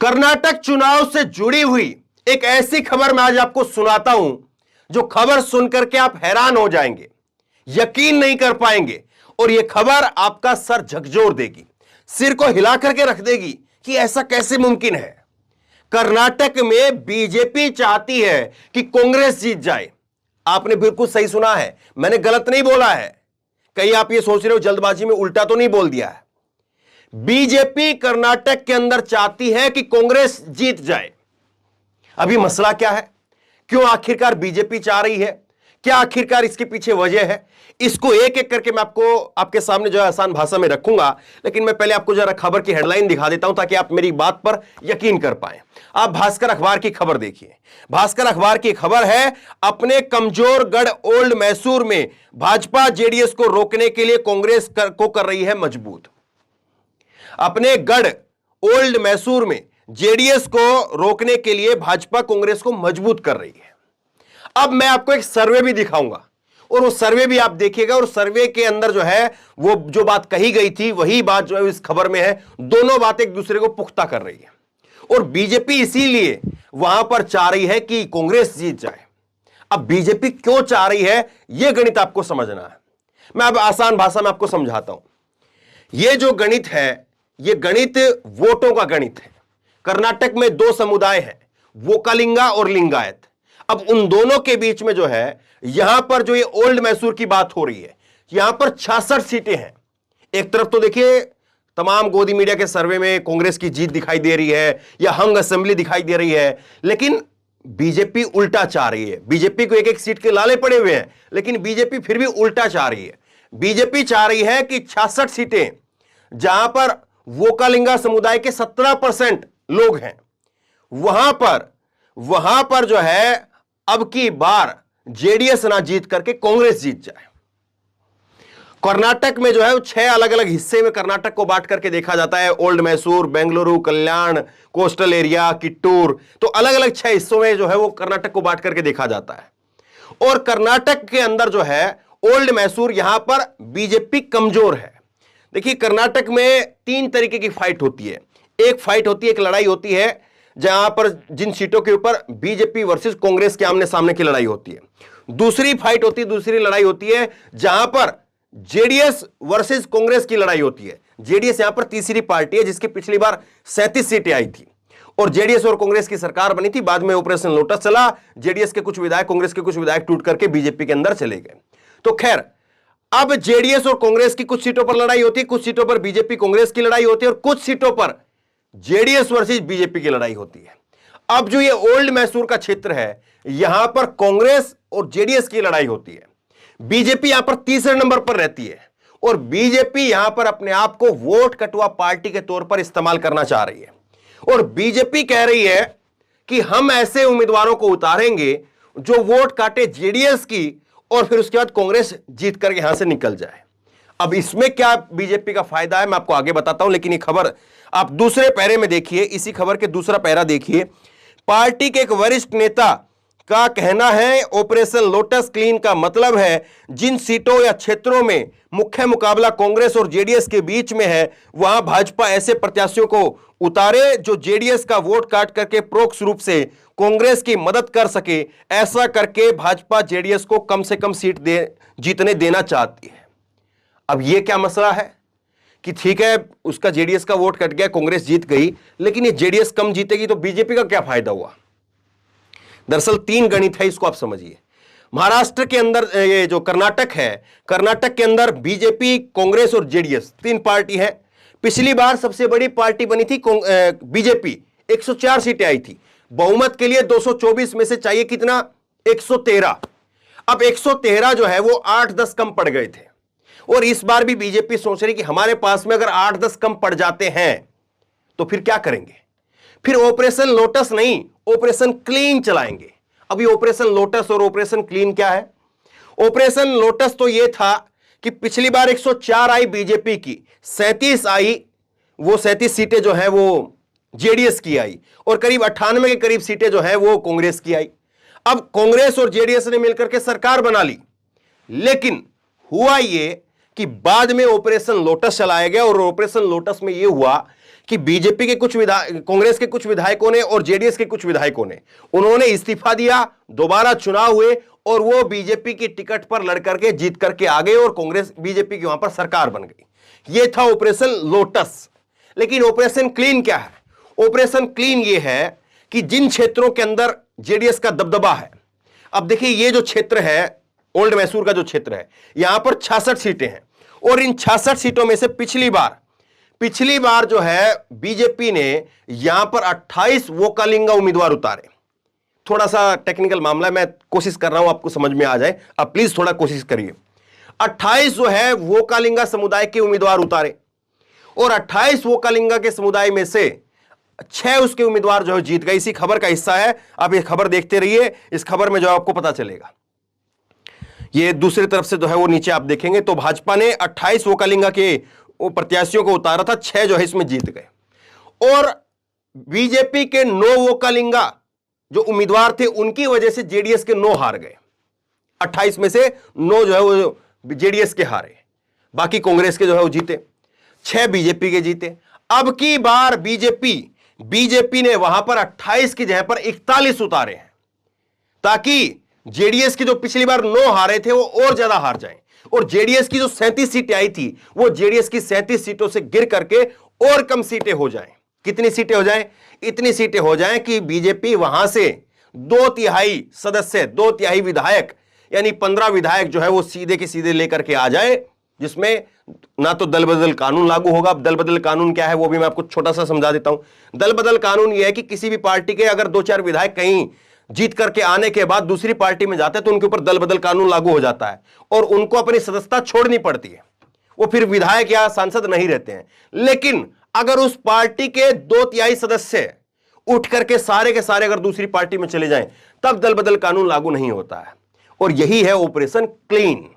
कर्नाटक चुनाव से जुड़ी हुई एक ऐसी खबर मैं आज आपको सुनाता हूं जो खबर सुनकर के आप हैरान हो जाएंगे, यकीन नहीं कर पाएंगे और यह खबर आपका सर झकझोर देगी, सिर को हिला करके रख देगी कि ऐसा कैसे मुमकिन है। कर्नाटक में बीजेपी चाहती है कि कांग्रेस जीत जाए। आपने बिल्कुल सही सुना है, मैंने गलत नहीं बोला है। कहीं आप ये सोच रहे हो जल्दबाजी में उल्टा तो नहीं बोल दिया है। बीजेपी कर्नाटक के अंदर चाहती है कि कांग्रेस जीत जाए। अभी मसला क्या है, क्यों आखिरकार बीजेपी चाह रही है, क्या आखिरकार इसके पीछे वजह है, इसको एक एक करके मैं आपको आपके सामने जो है आसान भाषा में रखूंगा। लेकिन मैं पहले आपको जरा खबर की हेडलाइन दिखा देता हूं ताकि आप मेरी बात पर यकीन कर पाए। आप भास्कर अखबार की खबर देखिए। भास्कर अखबार की खबर है, अपने कमजोर गढ़ ओल्ड मैसूर में भाजपा जेडीएस को रोकने के लिए कांग्रेस को कर रही है मजबूत। अपने गढ़ ओल्ड मैसूर में जेडीएस को रोकने के लिए भाजपा कांग्रेस को मजबूत कर रही है। अब मैं आपको एक सर्वे भी दिखाऊंगा और वो सर्वे भी आप देखिएगा और सर्वे के अंदर जो है वो जो बात कही गई थी वही बात जो है इस खबर में है। दोनों बातें एक दूसरे को पुख्ता कर रही है और बीजेपी इसीलिए वहां पर चाह रही है कि कांग्रेस जीत जाए। अब बीजेपी क्यों चाह रही है यह गणित आपको समझना है। मैं अब आसान भाषा में आपको समझाता हूं। यह जो गणित है यह गणित वोटों का गणित है। कर्नाटक में दो समुदाय हैं, वोकालिंगा और लिंगायत। अब उन दोनों के बीच में जो है यहां पर जो ये ओल्ड मैसूर की बात हो रही है, यहां पर 66 सीटें हैं। एक तरफ तो देखिए तमाम गोदी मीडिया के सर्वे में कांग्रेस की जीत दिखाई दे रही है या हंग असेंबली दिखाई दे रही है, लेकिन बीजेपी उल्टा चाह रही है। बीजेपी को एक एक सीट के लाले पड़े हुए हैं, लेकिन बीजेपी फिर भी उल्टा चाह रही है। बीजेपी चाह रही है कि 66 सीटें जहां पर वोकालिंगा समुदाय के 17% लोग हैं, वहां पर जो है अब की बार जेडीएस ना जीत करके कांग्रेस जीत जाए। कर्नाटक में जो है 6 अलग अलग हिस्से में कर्नाटक को बांट करके देखा जाता है। ओल्ड मैसूर, बेंगलुरु, कल्याण, कोस्टल एरिया, किट्टूर, तो अलग अलग 6 हिस्सों में जो है वो कर्नाटक को बांट करके देखा जाता है। और कर्नाटक के अंदर जो है ओल्ड मैसूर, यहां पर बीजेपी कमजोर है। देखिए कर्नाटक में 3 तरीके की फाइट होती है। एक फाइट होती है, एक लड़ाई होती है जहां पर जिन सीटों के ऊपर बीजेपी वर्सेस कांग्रेस के आमने सामने की लड़ाई होती है। दूसरी फाइट होती है, दूसरी लड़ाई होती है जहां पर जेडीएस वर्सेस कांग्रेस की लड़ाई होती है। जेडीएस यहां पर तीसरी पार्टी है जिसकी पिछली बार 37 सीटें आई थी और जेडीएस और कांग्रेस की सरकार बनी थी। बाद में ऑपरेशन लोटस चला, जेडीएस के कुछ विधायक, कांग्रेस के कुछ विधायक टूट करके बीजेपी के अंदर चले गए। तो खैर अब जेडीएस और कांग्रेस की कुछ सीटों पर लड़ाई होती है, कुछ सीटों पर बीजेपी कांग्रेस की लड़ाई होती है और कुछ सीटों पर जेडीएस वर्सेस बीजेपी की लड़ाई होती है। अब जो ये ओल्ड मैसूर का क्षेत्र है यहां पर कांग्रेस और जेडीएस की लड़ाई होती है। बीजेपी यहां पर तीसरे नंबर पर रहती है और बीजेपी यहां पर अपने आप को वोट कटुआ पार्टी के तौर पर इस्तेमाल करना चाह रही है और बीजेपी कह रही है कि हम ऐसे उम्मीदवारों को उतारेंगे जो वोट काटे जेडीएस की और फिर उसके बाद कांग्रेस जीत कर यहां से निकल जाए। अब इसमें क्या बीजेपी का फायदा है मैं आपको आगे बताता हूं, लेकिन ये खबर आप दूसरे पैरे में देखिए। इसी खबर के दूसरा पैरा देखिए। पार्टी के एक वरिष्ठ नेता का कहना है ऑपरेशन लोटस क्लीन का मतलब है जिन सीटों या क्षेत्रों में मुख्य मुकाबला कांग्रेस और जेडीएस के बीच में है वहां भाजपा ऐसे प्रत्याशियों को उतारे जो जेडीएस का वोट काट करके परोक्ष रूप से कांग्रेस की मदद कर सके। ऐसा करके भाजपा जेडीएस को कम से कम सीट जीतने देना चाहती है। अब यह क्या मसला है कि ठीक है उसका जेडीएस का वोट कट गया, कांग्रेस जीत गई, लेकिन ये जेडीएस कम जीतेगी तो बीजेपी का क्या फायदा हुआ। दरअसल 3 गणित है, इसको आप समझिए। महाराष्ट्र के अंदर ये जो कर्नाटक है, कर्नाटक के अंदर बीजेपी, कांग्रेस और जेडीएस 3 पार्टी है। पिछली बार सबसे बड़ी पार्टी बनी थी बीजेपी, 104 सीटें आई थी। बहुमत के लिए 224 में से चाहिए कितना, 113। अब 113 जो है वो 8-10 कम पड़ गए थे और इस बार भी बीजेपी सोच रही कि हमारे पास में अगर 8-10 कम पड़ जाते हैं तो फिर क्या करेंगे, फिर ऑपरेशन लोटस नहीं ऑपरेशन क्लीन चलाएंगे। अभी ऑपरेशन लोटस और ऑपरेशन क्लीन क्या है। ऑपरेशन लोटस तो यह था कि पिछली बार 104 आई बीजेपी की, 37 आई, वो 37 सीटें जो है वो जेडीएस की आई और करीब 98 के करीब सीटें जो है वो कांग्रेस की आई। अब कांग्रेस और जेडीएस ने मिलकर के सरकार बना ली, लेकिन हुआ ये कि बाद में ऑपरेशन लोटस चलाया गया और ऑपरेशन लोटस में यह हुआ कि बीजेपी के कुछ कांग्रेस के कुछ विधायकों ने और जेडीएस के कुछ विधायकों ने उन्होंने इस्तीफा दिया, दोबारा चुनाव हुए और वो बीजेपी की टिकट पर लड़ करके जीत करके आ गए और कांग्रेस बीजेपी की वहां पर सरकार बन गई। ये था ऑपरेशन लोटस। लेकिन ऑपरेशन क्लीन क्या है? ऑपरेशन क्लीन ये है कि जिन क्षेत्रों के अंदर जेडीएस का दबदबा है, अब देखिए ये जो क्षेत्र है ओल्ड मैसूर का जो क्षेत्र है, यहां पर 66 सीटें हैं और इन 66 सीटों में से पिछली बार जो है बीजेपी ने यहां पर 28 वोकालिंगा उम्मीदवार उतारे। थोड़ा सा टेक्निकल मामला है, मैं कोशिश कर रहा हूं आपको समझ में आ जाए, अब प्लीज थोड़ा कोशिश करिए। 28 जो है वोकालिंगा समुदाय के उम्मीदवार उतारे और 28 वोकालिंगा के समुदाय में से 6 उसके उम्मीदवार जो है जीत गए। इसी खबर का हिस्सा है, आप ये खबर देखते रहिए, इस खबर में जो आपको पता चलेगा। ये दूसरी तरफ से जो है वो नीचे आप देखेंगे तो भाजपा ने 28 वोकालिंगा के प्रत्याशियों को उतारा था, 6 जो है इसमें जीत गए और बीजेपी के 9 वोकालिंगा जो उम्मीदवार थे उनकी वजह से जेडीएस के 9 हार गए। 28 में से 9 जो है वो जेडीएस के हारे, बाकी कांग्रेस के जो है वो जीते, 6 बीजेपी के जीते। अब की बार बीजेपी ने वहां पर 28 की जगह पर 41 उतारे हैं ताकि जेडीएस की जो पिछली बार 9 हारे थे वो और ज्यादा हार जाएं और जेडीएस की जो 37 सीटें आई थी वो जेडीएस की 37 सीटों से गिर करके और कम सीटें हो जाएं। कितनी सीटें हो जाएं? इतनी सीटें हो जाएं कि बीजेपी वहां से 2/3 सदस्य, 2/3 विधायक यानी 15 विधायक जो है वो सीधे के सीधे लेकर के आ जाए, जिसमें ना तो दल बदल कानून लागू होगा। अब दल बदल कानून क्या है वो भी मैं आपको छोटा सा समझा देता हूं। दल बदल कानून यह है कि किसी भी पार्टी के अगर 2-4 विधायक कहीं जीत करके आने के बाद दूसरी पार्टी में जाते हैं तो उनके ऊपर दल बदल कानून लागू हो जाता है और उनको अपनी सदस्यता छोड़नी पड़ती है, वो फिर विधायक या सांसद नहीं रहते हैं। लेकिन अगर उस पार्टी के 2/3 सदस्य उठ करके सारे के सारे अगर दूसरी पार्टी में चले जाएं तब दल बदल कानून लागू नहीं होता है और यही है ऑपरेशन क्लीन।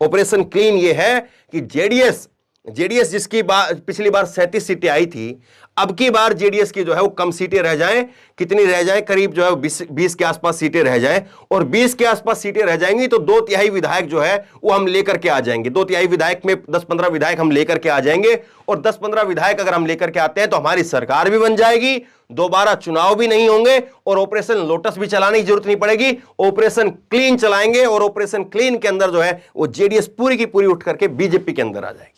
ऑपरेशन क्लीन ये है कि जेडीएस जिसकी पिछली बार 37 सीटें आई थी, अब की बार जेडीएस की जो है वो कम सीटें रह जाएं। कितनी रह जाएं? करीब जो है 20 के आसपास सीटें रह जाएं और 20 के आसपास सीटें रह जाएंगी तो 2/3 विधायक जो है वो हम लेकर के आ जाएंगे। 2/3 विधायक में 10-15 विधायक हम लेकर के आ जाएंगे और 10-15 विधायक अगर हम लेकर के आते हैं तो हमारी सरकार भी बन जाएगी, दोबारा चुनाव भी नहीं होंगे और ऑपरेशन लोटस भी चलाने की जरूरत नहीं पड़ेगी। ऑपरेशन क्लीन चलाएंगे और ऑपरेशन क्लीन के अंदर जो है वो जेडीएस पूरी की पूरी उठ करके बीजेपी के अंदर आ जाएगी।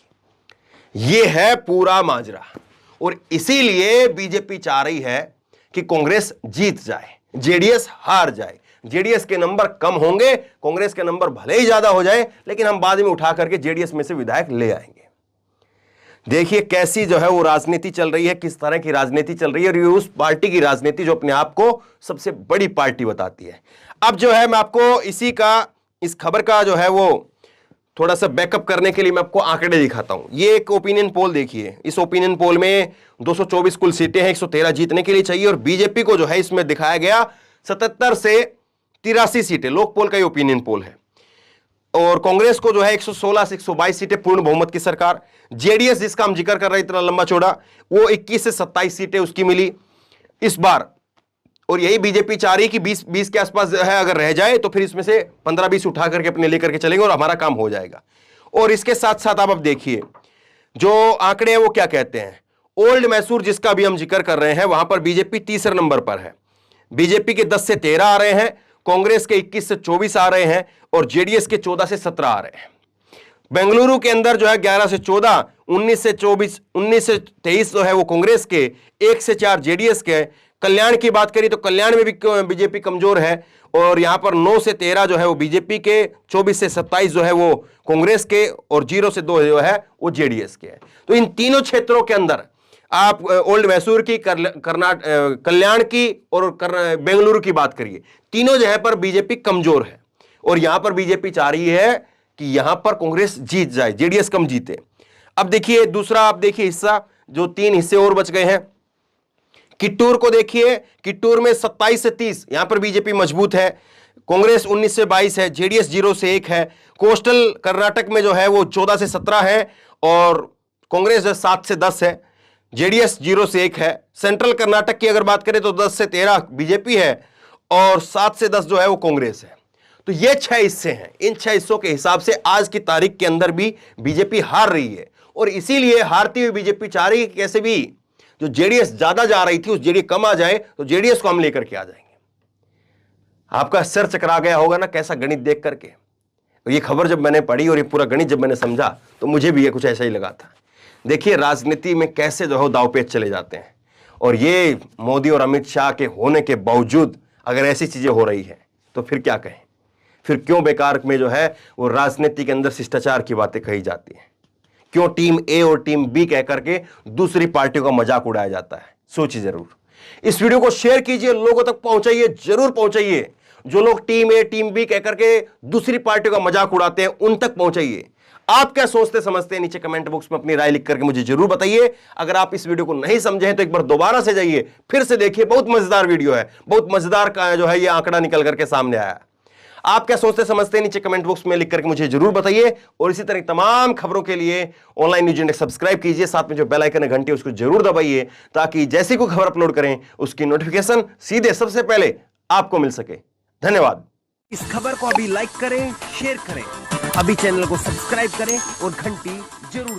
यह है पूरा माजरा और इसीलिए बीजेपी चाह रही है कि कांग्रेस जीत जाए, जेडीएस हार जाए। जेडीएस के नंबर कम होंगे, कांग्रेस के नंबर भले ही ज्यादा हो जाए, लेकिन हम बाद में उठा करके जेडीएस में से विधायक ले आएंगे। देखिए कैसी जो है वो राजनीति चल रही है, किस तरह की राजनीति चल रही है और ये उस पार्टी की राजनीति जो अपने आप को सबसे बड़ी पार्टी बताती है। अब जो है मैं आपको इस खबर का जो है वो थोड़ा सा बैकअप करने के लिए मैं आपको आंकड़े दिखाता हूं। ये एक ओपिनियन पोल देखिए, इस ओपिनियन पोल में 224 कुल सीटें हैं, 113 जीतने के लिए चाहिए और बीजेपी को जो है इसमें दिखाया गया 77 से 83 सीटें। लोक पोल का ये ओपिनियन पोल है और कांग्रेस को जो है 116 से 122 सीटें, पूर्ण बहुमत की सरकार। जेडीएस जिसका हम जिक्र कर रहे हैं इतना लंबा चौड़ा, वो 21 से 27 सीटें उसकी मिली इस बार और यही बीजेपी चाह रही कि 20 के आसपास है अगर रह जाए तो फिर इसमें से 15-20 उठा करके अपने लेकर के चलेंगे और हमारा काम हो जाएगा। और इसके साथ साथ आप अब देखिए जो आंकड़े हैं वो क्या कहते हैं। ओल्ड मैसूर जिसका भी हम जिक्र कर रहे हैं वहां पर बीजेपी तीसरे नंबर पर है। बीजेपी के 10 से 13 आ रहे हैं, कांग्रेस के 21 से 24 आ रहे हैं और जेडीएस के 14 से 17 आ रहे हैं। बेंगलुरु के अंदर जो है 11 से 14, 19 से 24, 19 से 23 जो है वो कांग्रेस के, 1 से 4 जेडीएस के। कल्याण की बात करिए तो कल्याण में भी बीजेपी कमजोर है और यहां पर 9 से 13 जो है वो बीजेपी के, 24 से 27 जो है वो कांग्रेस के और 0 से 2 जो है वो जेडीएस के है। तो इन तीनों क्षेत्रों के अंदर आप ओल्ड मैसूर की, कल्याण की और बेंगलुरु की बात करिए, तीनों जगह पर बीजेपी कमजोर है और यहां पर बीजेपी चाह रही है कि यहां पर कांग्रेस जीत जाए, जेडीएस कम जीते। अब देखिए दूसरा, आप देखिए हिस्सा, जो 3 हिस्से और बच गए हैं। किट्टूर को देखिए, किट्टूर में 27 से 30 यहां पर बीजेपी मजबूत है, कांग्रेस 19 से 22 है, जेडीएस 0 से 1 है। कोस्टल कर्नाटक में जो है वो 14 से 17 है और कांग्रेस 7 से 10 है, जेडीएस 0 से 1 है। सेंट्रल कर्नाटक की अगर बात करें तो 10 से 13 बीजेपी है और 7 से 10 जो है वो कांग्रेस है। तो ये 6 हिस्से हैं। इन 6 हिस्सों के हिसाब से आज की तारीख के अंदर भी बीजेपी हार रही है और इसीलिए हारती हुई बीजेपी चाह रही है कि कैसे भी जो जेडीएस ज्यादा जा रही थी उस जेडीएस कम आ जाए तो जेडीएस को हम लेकर के आ जाएंगे। आपका सिर चकरा गया होगा ना कैसा गणित देख करके। तो ये खबर जब मैंने पढ़ी और ये पूरा गणित जब मैंने समझा तो मुझे भी ये कुछ ऐसा ही लगा था। देखिए राजनीति में कैसे जो है दांवपेच चले जाते हैं, और ये मोदी और अमित शाह के होने के बावजूद अगर ऐसी चीजें हो रही हैं तो फिर क्या कहें। फिर क्यों बेकार में जो है वो राजनीति के अंदर शिष्टाचार की बातें कही जाती हैं, क्यों टीम ए और टीम बी कह करके दूसरी पार्टियों का मजाक उड़ाया जाता है। सोचिए जरूर। इस वीडियो को शेयर कीजिए, लोगों तक पहुंचाइए, जरूर पहुंचाइए। जो लोग टीम ए टीम बी कह करके दूसरी पार्टियों का मजाक उड़ाते हैं उन तक पहुंचाइए। आप क्या सोचते समझते हैं नीचे कमेंट बॉक्स में अपनी राय लिख करके मुझे जरूर बताइए। अगर आप इस वीडियो को नहीं समझे हैं तो एक बार दोबारा से जाइए, फिर से देखिए, बहुत मजेदार वीडियो है, बहुत मजेदार का जो है ये आंकड़ा निकल करके सामने आया। आप क्या सोचते समझते हैं नीचे कमेंट बॉक्स में लिख करके मुझे जरूर बताइए। और इसी तरह तमाम खबरों के लिए ऑनलाइन न्यूज इंडेक्स सब्सक्राइब कीजिए, साथ में जो बेल आइकन है घंटी उसको जरूर दबाइए, ताकि जैसी कोई खबर अपलोड करें उसकी नोटिफिकेशन सीधे सबसे पहले आपको मिल सके। धन्यवाद। इस खबर को अभी लाइक करें, शेयर करें, अभी चैनल को सब्सक्राइब करें और घंटी जरूर